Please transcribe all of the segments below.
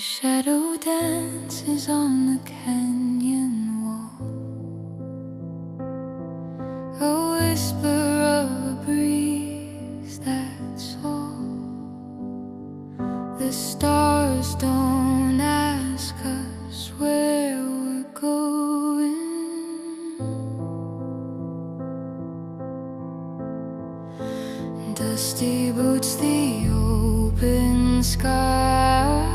shadow dances on the canyon wall, a whisper of a breeze, that's all. The stars don't ask us where we're going. Dusty boots, the open sky,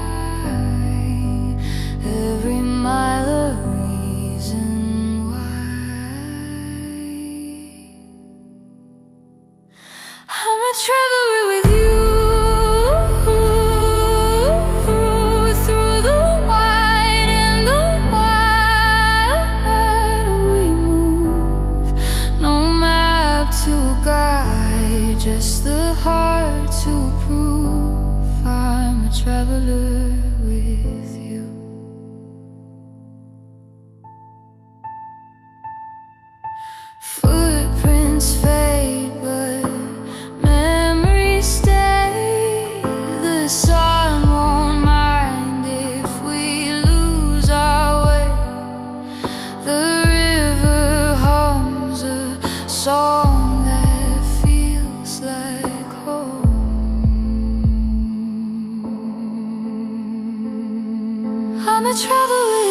every mile a reason why. I'm a traveler with you, through the wide and the wide. We move, no map to guide, just the heart to prove. I'm a traveler with you. Footprints fade, but memories stay. The sun won't mind if we lose our way. The river hums a song that feels like home. I'm a traveler.